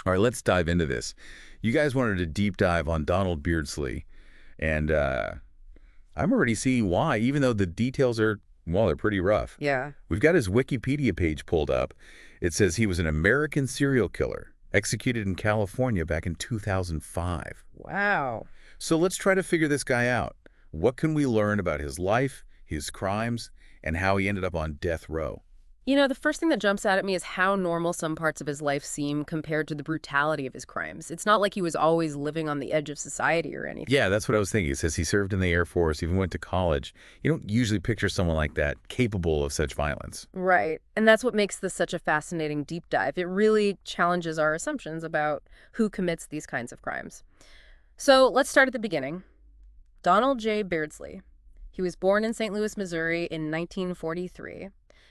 All right, let's dive into this. You guys wanted a deep dive on Donald Beardslee, and I'm already seeing why, even though the details are, well, they're pretty rough. Yeah. We've got his Wikipedia page pulled up. It says he was an American serial killer executed in California back in 2005. Wow. So let's try to figure this guy out. What can we learn about his life, his crimes, and how he ended up on death row? You know, the first thing that jumps out at me is how normal some parts of his life seem compared to the brutality of his crimes. It's not like he was always living on the edge of society or anything. Yeah, that's what I was thinking. It says he served in the Air Force, even went to college. You don't usually picture someone like that capable of such violence. Right. And that's what makes this such a fascinating deep dive. It really challenges our assumptions about who commits these kinds of crimes. So let's start at the beginning. Donald J. Beardsley. He was born in St. Louis, Missouri in 1943.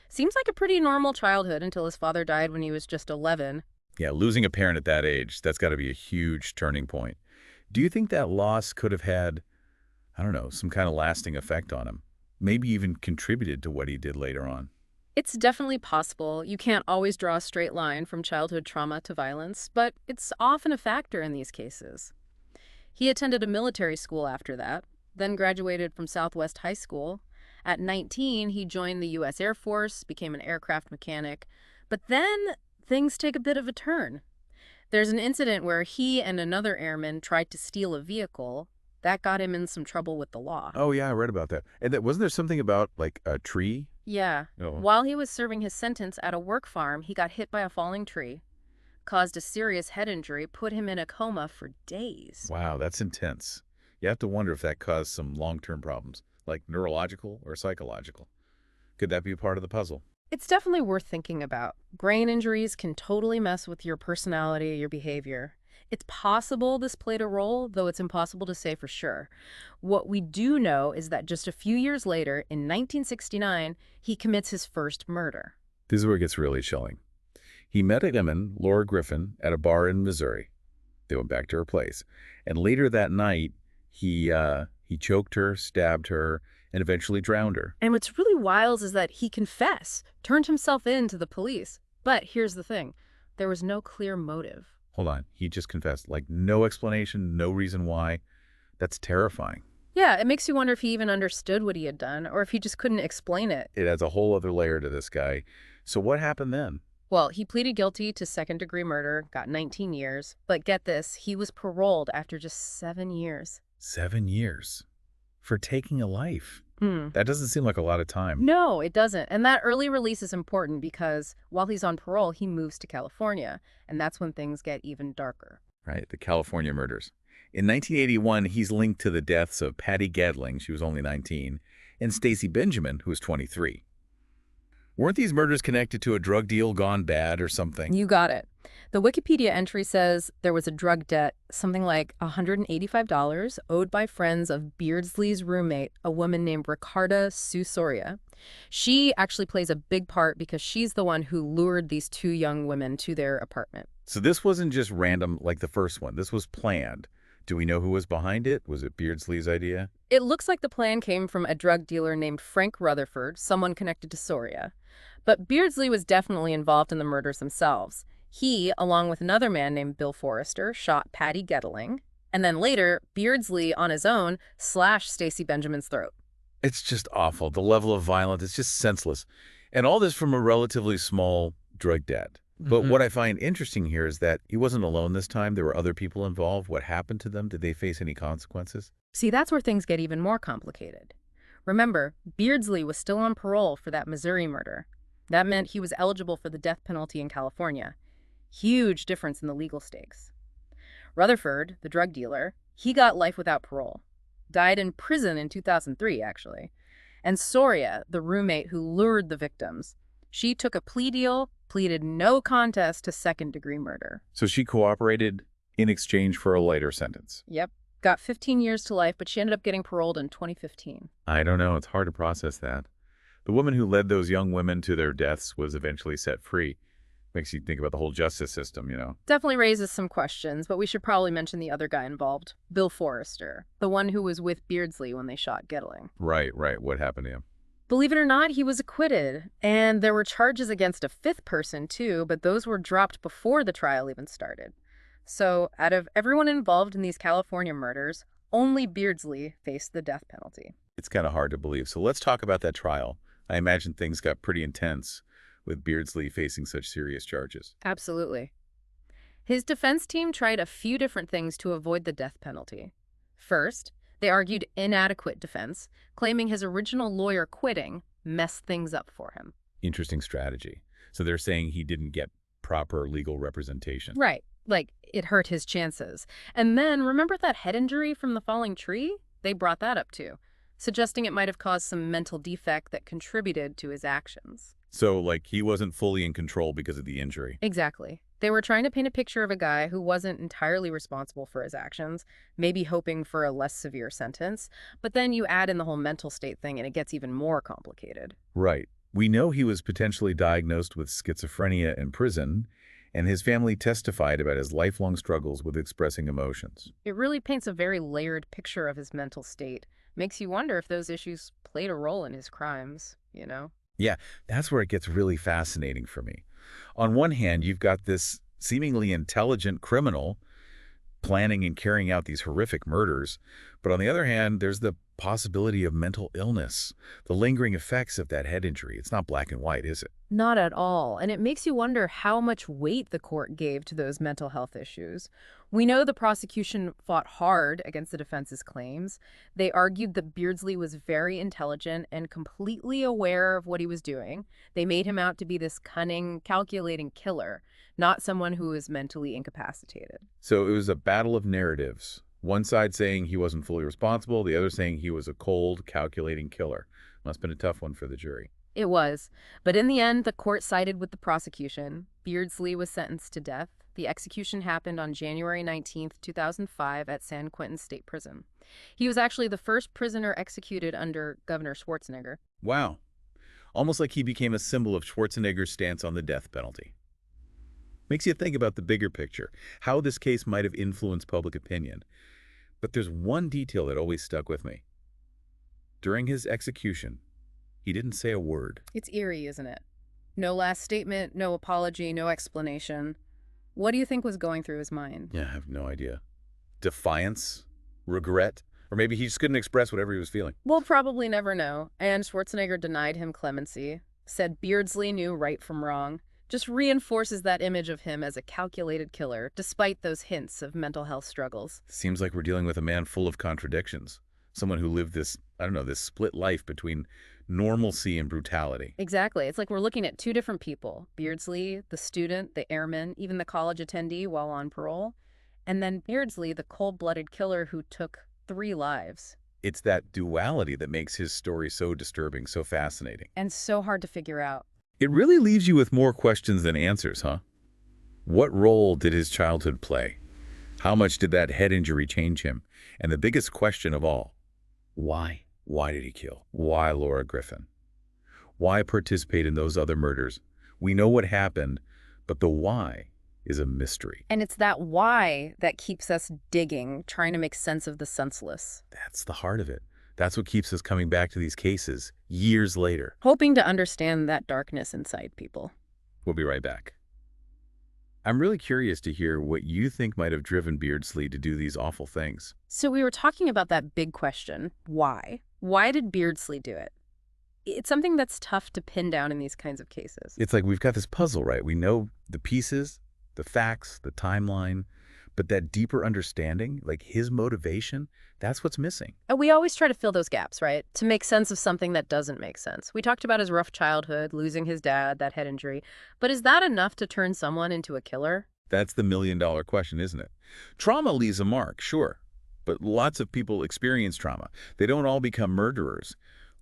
Seems like a pretty normal childhood until his father died when he was just 11. Yeah, losing a parent at that age, that's got to be a huge turning point. Do you think that loss could have had, I don't know, some kind of lasting effect on him? Maybe even contributed to what he did later on? It's definitely possible. You can't always draw a straight line from childhood trauma to violence, but it's often a factor in these cases. He attended a military school after that, then graduated from Southwest High School. At 19, he joined the U.S. Air Force, became an aircraft mechanic. But then things take a bit of a turn. There's an incident where he and another airman tried to steal a vehicle. That got him in some trouble with the law. Oh, yeah, I read about that. And wasn't there something about, like, a tree? Yeah. Oh. While he was serving his sentence at a work farm, he got hit by a falling tree, caused a serious head injury, put him in a coma for days. Wow, that's intense. You have to wonder if that caused some long-term problems, like neurological or psychological. Could that be a part of the puzzle? It's definitely worth thinking about. Brain injuries can totally mess with your personality, your behavior. It's possible this played a role, though it's impossible to say for sure. What we do know is that just a few years later, in 1969, he commits his first murder. This is where it gets really chilling. He met a woman, Laura Griffin, at a bar in Missouri. They went back to her place. And later that night, he choked her, stabbed her, and eventually drowned her. And what's really wild is that he confessed, turned himself in to the police. But here's the thing. There was no clear motive. Hold on. He just confessed. Like, no explanation, no reason why. That's terrifying. Yeah, it makes you wonder if he even understood what he had done, or if he just couldn't explain it. It adds a whole other layer to this guy. So what happened then? Well, he pleaded guilty to second-degree murder, got 19 years. But get this, he was paroled after just 7 years. 7 years? For taking a life? That doesn't seem like a lot of time. No, it doesn't. And that early release is important because while he's on parole, he moves to California. And that's when things get even darker. Right, the California murders. In 1981, he's linked to the deaths of Patty Gedling, she was only 19, and Stacy Benjamin, who was 23. Weren't these murders connected to a drug deal gone bad or something? You got it. The Wikipedia entry says there was a drug debt, something like $185, owed by friends of Beardslee's roommate, a woman named Ricarda Soria. She actually plays a big part because she's the one who lured these two young women to their apartment. So this wasn't just random like the first one. This was planned. Do we know who was behind it? Was it Beardslee's idea? It looks like the plan came from a drug dealer named Frank Rutherford, someone connected to Soria. But Beardslee was definitely involved in the murders themselves. He, along with another man named Bill Forrester, shot Patty Gedling. And then later, Beardslee, on his own, slashed Stacy Benjamin's throat. It's just awful. The level of violence is just senseless. And all this from a relatively small drug debt. But what I find interesting here is that he wasn't alone this time. There were other people involved. What happened to them? Did they face any consequences? See, that's where things get even more complicated. Remember, Beardslee was still on parole for that Missouri murder. That meant he was eligible for the death penalty in California. Huge difference in the legal stakes. Rutherford, the drug dealer, he got life without parole. Died in prison in 2003, actually. And Soria, the roommate who lured the victims, she took a plea deal, pleaded no contest to second-degree murder. So she cooperated in exchange for a lighter sentence. Yep. Got 15 years to life, but she ended up getting paroled in 2015. I don't know. It's hard to process that. The woman who led those young women to their deaths was eventually set free. Makes you think about the whole justice system, you know. Definitely raises some questions, but we should probably mention the other guy involved, Bill Forrester, the one who was with Beardslee when they shot Gedling. Right. What happened to him? Believe it or not, he was acquitted. And there were charges against a fifth person, too, but those were dropped before the trial even started. So, out of everyone involved in these California murders, only Beardslee faced the death penalty. It's kind of hard to believe. So let's talk about that trial. I imagine things got pretty intense with Beardslee facing such serious charges. Absolutely. His defense team tried a few different things to avoid the death penalty. First, they argued inadequate defense, claiming his original lawyer quitting messed things up for him. Interesting strategy. So they're saying he didn't get proper legal representation. Right. Like, it hurt his chances. And then, remember that head injury from the falling tree? They brought that up too, suggesting it might have caused some mental defect that contributed to his actions. So, like, he wasn't fully in control because of the injury. Exactly. They were trying to paint a picture of a guy who wasn't entirely responsible for his actions, maybe hoping for a less severe sentence. But then you add in the whole mental state thing and it gets even more complicated. Right. We know he was potentially diagnosed with schizophrenia in prison, and his family testified about his lifelong struggles with expressing emotions. It really paints a very layered picture of his mental state. Makes you wonder if those issues played a role in his crimes, you know? Yeah, that's where it gets really fascinating for me. On one hand, you've got this seemingly intelligent criminal planning and carrying out these horrific murders. But on the other hand, there's the possibility of mental illness, the lingering effects of that head injury. It's not black and white, is it? Not at all. And it makes you wonder how much weight the court gave to those mental health issues. We know the prosecution fought hard against the defense's claims. They argued that Beardslee was very intelligent and completely aware of what he was doing. They made him out to be this cunning, calculating killer, not someone who was mentally incapacitated. So it was a battle of narratives. One side saying he wasn't fully responsible, the other saying he was a cold, calculating killer. Must have been a tough one for the jury. It was. But in the end, the court sided with the prosecution. Beardslee was sentenced to death. The execution happened on January 19th, 2005 at San Quentin State Prison. He was actually the first prisoner executed under Governor Schwarzenegger. Wow. Almost like he became a symbol of Schwarzenegger's stance on the death penalty. Makes you think about the bigger picture, how this case might have influenced public opinion. But there's one detail that always stuck with me. During his execution, he didn't say a word. It's eerie, isn't it? No last statement, no apology, no explanation. What do you think was going through his mind? Yeah, I have no idea. Defiance? Regret? Or maybe he just couldn't express whatever he was feeling. We'll probably never know. And Schwarzenegger denied him clemency, said Beardslee knew right from wrong. Just reinforces that image of him as a calculated killer, despite those hints of mental health struggles. Seems like we're dealing with a man full of contradictions. Someone who lived this, I don't know, this split life between normalcy and brutality. Exactly. It's like we're looking at two different people. Beardslee, the student, the airman, even the college attendee while on parole. And then Beardslee, the cold-blooded killer who took 3 lives. It's that duality that makes his story so disturbing, so fascinating. And so hard to figure out. It really leaves you with more questions than answers, huh? What role did his childhood play? How much did that head injury change him? And the biggest question of all, why? Why did he kill? Why Laura Griffin? Why participate in those other murders? We know what happened, but the why is a mystery. And it's that why that keeps us digging, trying to make sense of the senseless. That's the heart of it. That's what keeps us coming back to these cases years later. Hoping to understand that darkness inside people. We'll be right back. I'm really curious to hear what you think might have driven Beardslee to do these awful things. So we were talking about that big question, why? Why did Beardslee do it? It's something that's tough to pin down in these kinds of cases. It's like we've got this puzzle, right? We know the pieces, the facts, the timeline, but that deeper understanding, like his motivation, that's what's missing. And we always try to fill those gaps, right? To make sense of something that doesn't make sense. We talked about his rough childhood, losing his dad, that head injury. But is that enough to turn someone into a killer? That's the million-dollar question, isn't it? Trauma leaves a mark, sure. But lots of people experience trauma. They don't all become murderers.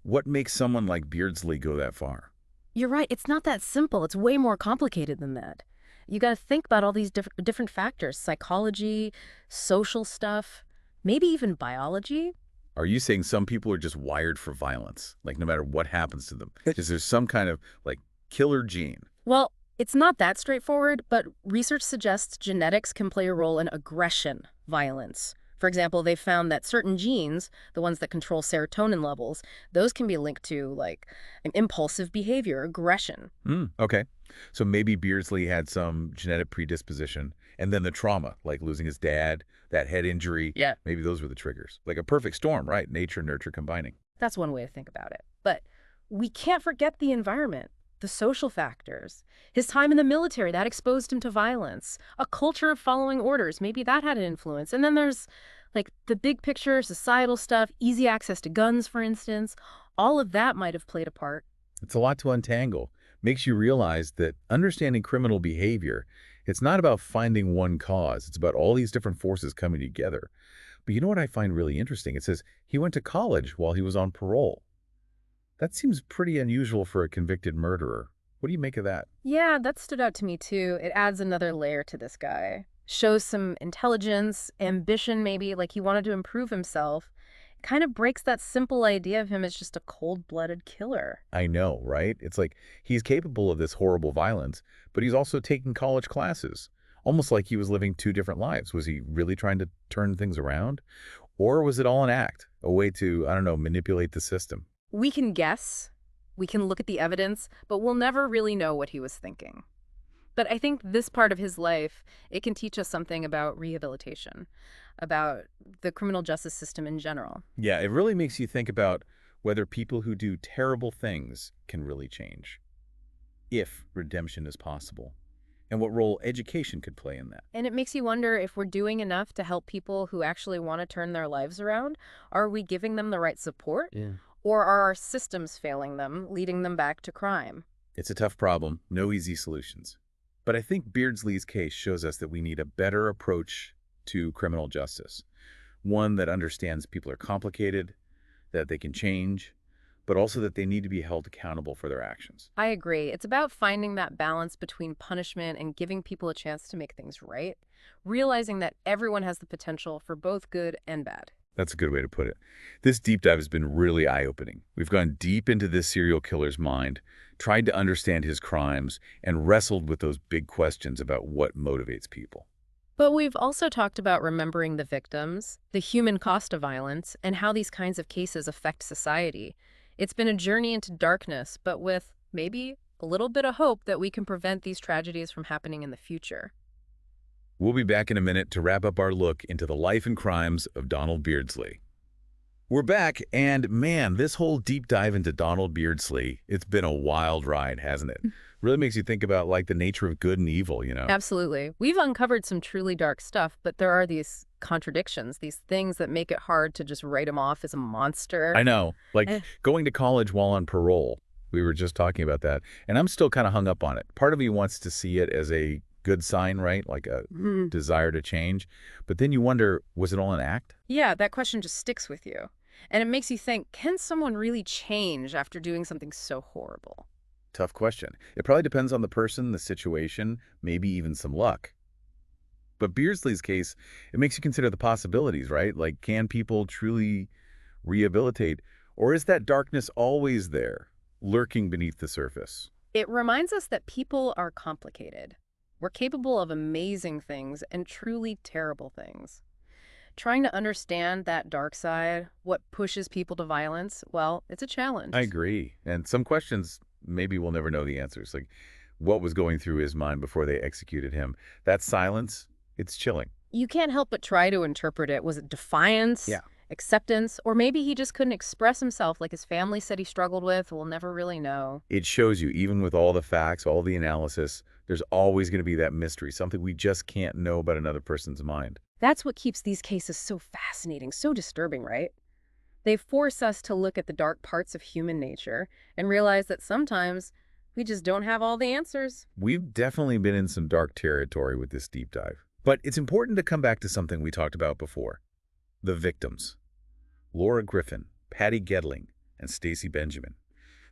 What makes someone like Beardslee go that far? You're right. It's not that simple. It's way more complicated than that. You got to think about all these different factors, psychology, social stuff, maybe even biology. Are you saying some people are just wired for violence, like no matter what happens to them? Is there some kind of, like, killer gene? Well, it's not that straightforward, but research suggests genetics can play a role in aggression, violence, For example, they found that certain genes, the ones that control serotonin levels, those can be linked to, like, an impulsive behavior, aggression. Okay. So maybe Beardslee had some genetic predisposition, and then the trauma, like losing his dad, that head injury, Yeah. maybe those were the triggers. Like a perfect storm, right? Nature and nurture combining. That's one way to think about it. But we can't forget the environment, the social factors. His time in the military, that exposed him to violence. A culture of following orders, maybe that had an influence. And then there's, like, the big picture, societal stuff, easy access to guns, for instance. All of that might have played a part. It's a lot to untangle. Makes you realize that understanding criminal behavior, it's not about finding one cause. It's about all these different forces coming together. But you know what I find really interesting? It says he went to college while he was on parole. That seems pretty unusual for a convicted murderer. What do you make of that? Yeah, that stood out to me too. It adds another layer to this guy. Shows some intelligence, ambition maybe, like he wanted to improve himself. Kind of breaks that simple idea of him as just a cold-blooded killer. I know, right? It's like he's capable of this horrible violence, but he's also taking college classes. Almost like he was living two different lives. Was he really trying to turn things around? Or was it all an act? A way to, I don't know, manipulate the system? We can guess, we can look at the evidence, but we'll never really know what he was thinking. But I think this part of his life, it can teach us something about rehabilitation, about the criminal justice system in general. Yeah, it really makes you think about whether people who do terrible things can really change, if redemption is possible, and what role education could play in that. And it makes you wonder if we're doing enough to help people who actually want to turn their lives around. Are we giving them the right support? Yeah. Or are our systems failing them, leading them back to crime? It's a tough problem, no easy solutions. But I think Beardslee's case shows us that we need a better approach to criminal justice. One that understands people are complicated, that they can change, but also that they need to be held accountable for their actions. I agree. It's about finding that balance between punishment and giving people a chance to make things right, realizing that everyone has the potential for both good and bad. That's a good way to put it. This deep dive has been really eye-opening. We've gone deep into this serial killer's mind, tried to understand his crimes, and wrestled with those big questions about what motivates people. But we've also talked about remembering the victims, the human cost of violence, and how these kinds of cases affect society. It's been a journey into darkness, but with maybe a little bit of hope that we can prevent these tragedies from happening in the future. We'll be back in a minute to wrap up our look into the life and crimes of Donald Beardslee. We're back, and man, this whole deep dive into Donald Beardslee, it's been a wild ride, hasn't it? Really makes you think about, like, the nature of good and evil, you know? Absolutely. We've uncovered some truly dark stuff, but there are these contradictions, these things that make it hard to just write him off as a monster. I know. Like, Eh. going to college while on parole. We were just talking about that, and I'm still kind of hung up on it. Part of me wants to see it as a good sign, right? Like a desire to change. But then you wonder, was it all an act? Yeah, that question just sticks with you. And it makes you think, can someone really change after doing something so horrible? Tough question. It probably depends on the person, the situation, maybe even some luck. But Beardslee's case, it makes you consider the possibilities, right? Like, can people truly rehabilitate? Or is that darkness always there, lurking beneath the surface? It reminds us that people are complicated. We're capable of amazing things and truly terrible things. Trying to understand that dark side, what pushes people to violence, well, it's a challenge. I agree. And some questions, maybe we'll never know the answers. Like, what was going through his mind before they executed him? That silence, it's chilling. You can't help but try to interpret it. Was it defiance? Yeah. Acceptance? Or maybe he just couldn't express himself like his family said he struggled with? We'll never really know. It shows you, even with all the facts, all the analysis, there's always going to be that mystery, something we just can't know about another person's mind. That's what keeps these cases so fascinating, so disturbing, right? They force us to look at the dark parts of human nature and realize that sometimes we just don't have all the answers. We've definitely been in some dark territory with this deep dive. But it's important to come back to something we talked about before. The victims. Laura Griffin, Patty Gedling, and Stacey Benjamin.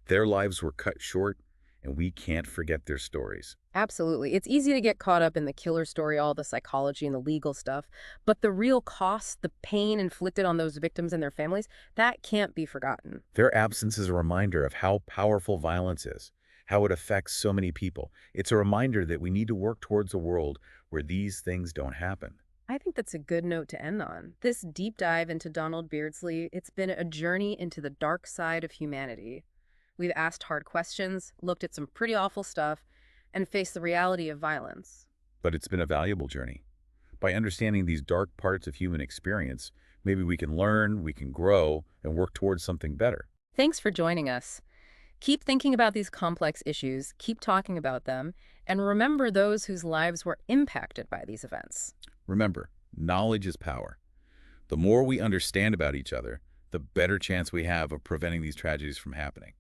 Their lives were cut short, and we can't forget their stories. Absolutely. It's easy to get caught up in the killer story, all the psychology and the legal stuff, but the real cost, the pain inflicted on those victims and their families, that can't be forgotten. Their absence is a reminder of how powerful violence is, how it affects so many people. It's a reminder that we need to work towards a world where these things don't happen. I think that's a good note to end on. This deep dive into Donald Beardsley, it's been a journey into the dark side of humanity. We've asked hard questions, looked at some pretty awful stuff, and faced the reality of violence. But it's been a valuable journey. By understanding these dark parts of human experience, maybe we can learn, we can grow, and work towards something better. Thanks for joining us. Keep thinking about these complex issues, keep talking about them, and remember those whose lives were impacted by these events. Remember, knowledge is power. The more we understand about each other, the better chance we have of preventing these tragedies from happening.